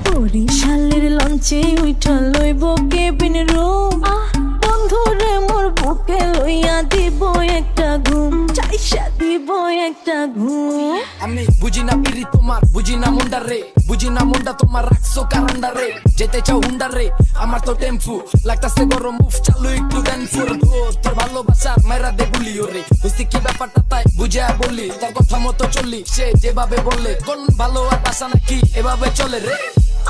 বরিশালের লঞ্চে উঠা লইব কেবিন রুম, বন্ধুরে মোর বুকে লইয়া দিব একটা ঘুম, চাইসা দিব একটা ঘুম। আমি বুঝি না পিরি তোমার, বুঝি না মুন্ডা রে, বুঝি না মুন্ডা তোমার রাখছো কারান্ডা রে। যেতে চাও হুন্ডা রে, আমার তো টেম্পু লাগতাছে গরম, মুভ চালু একটু দেন ফুর। তোর ভালোবাসার মেরা দে গুলি ওরে, বুঝতে কি ব্যাপারটা তাই বুঝা বলি। তার কথা মতো চলি, সে যেভাবে বললে কোন ভালো আর বাসা নাকি এভাবে চলে রে।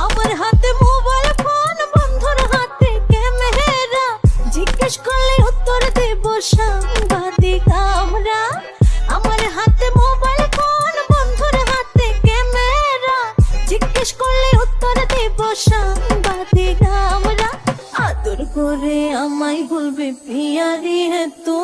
আমার হাতে মোবাইল ফোন, বন্ধুর হাতে ক্যামেরা, জিজ্ঞেস করলে উত্তর দেব সাংবাদিক আমরা। আমার হাতে মোবাইল ফোন, বন্ধুর হাতে ক্যামেরা, জিজ্ঞেস করলে উত্তর দেব সাংবাদিক আমরা। আদর করে আমায় বলবে পিয়ারি হে তো,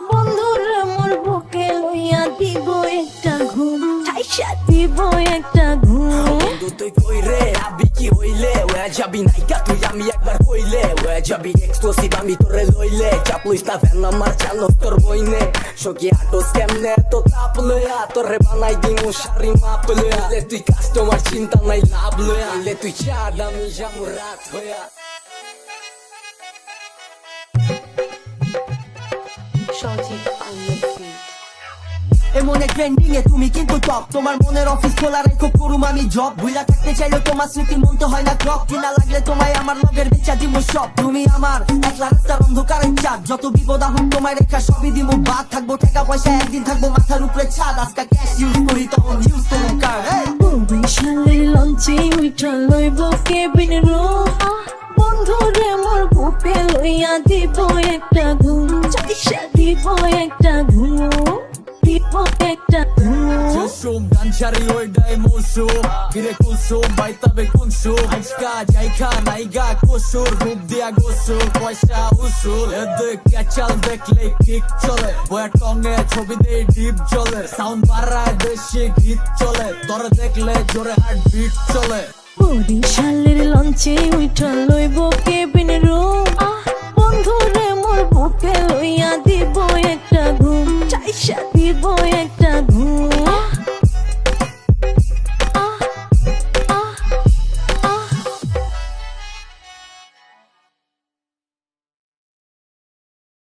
বন্ধুর মোর বুকে লইয়া দিব একটা ঘুম, চাইসা দিব একটা ঘুম। বন্ধু তুই কই রে, আবি কি হইলে ওয়া যাবি নাইকা তুই, আমি একবার কইলে ওয়া যাবি এক্সক্লুসিভ আমি তোরে লইলে। চাপলুইস না ফ্যান আমার চালো তোর বইনে, সকি আটোস কেমনে তো তাপ লয়া, তোরে বানাই দিমু শাড়ি মাপ লয়া। তুই কাস্টমার চিন্তা নাই লাভ লয়া, তুই চাঁদ আমি যাবো রাত হইয়া। এমন এক ট্রেন্ডিং এ তুমি কিন্তু টপ, তোমার মনের অফিস খোলা রেখো করুম আমি জব। ভুলা থাকতে চাইলে তোমার স্মৃতি মন তো হয় না ক্লক, কিনা লাগলে তোমায় আমার লগের বেচা দিমু সব। তুমি আমার একলা রাস্তার অন্ধকারের চাঁদ, যত বিপদ আহুক তোমায় রেখা সবই দিমু বাদ। থাকবো টাকা পয়সা একদিন থাকবো মাথার উপরে ছাদ, আজকা ক্যাশ ইউজ করি তখন ইউজ করুন কার্ড। বরিশালের লঞ্চে উঠা লইব কেবিন রুম, বন্ধুরে মোর বুকে লইয়া দিব একটা ঘুম, চাইসা দিব একটা ঘুম, দিব একটা ঘুম। Kusum, ganchari oidai musum, kire kusum, baitabe kunsum. Aizka jaika naiga kusur, rup dia gusur, poisa usul. Edek kachal dekle kick chole, boya tonge chobi de deep chole. Sound barray beshi git chole, tore dekle jore heartbeat chole. বরিশালের লঞ্চে উঠা লইব cabin room, বন্ধুরে মোর বুকে লইয়া দিব একটা ঘুম, চাইসা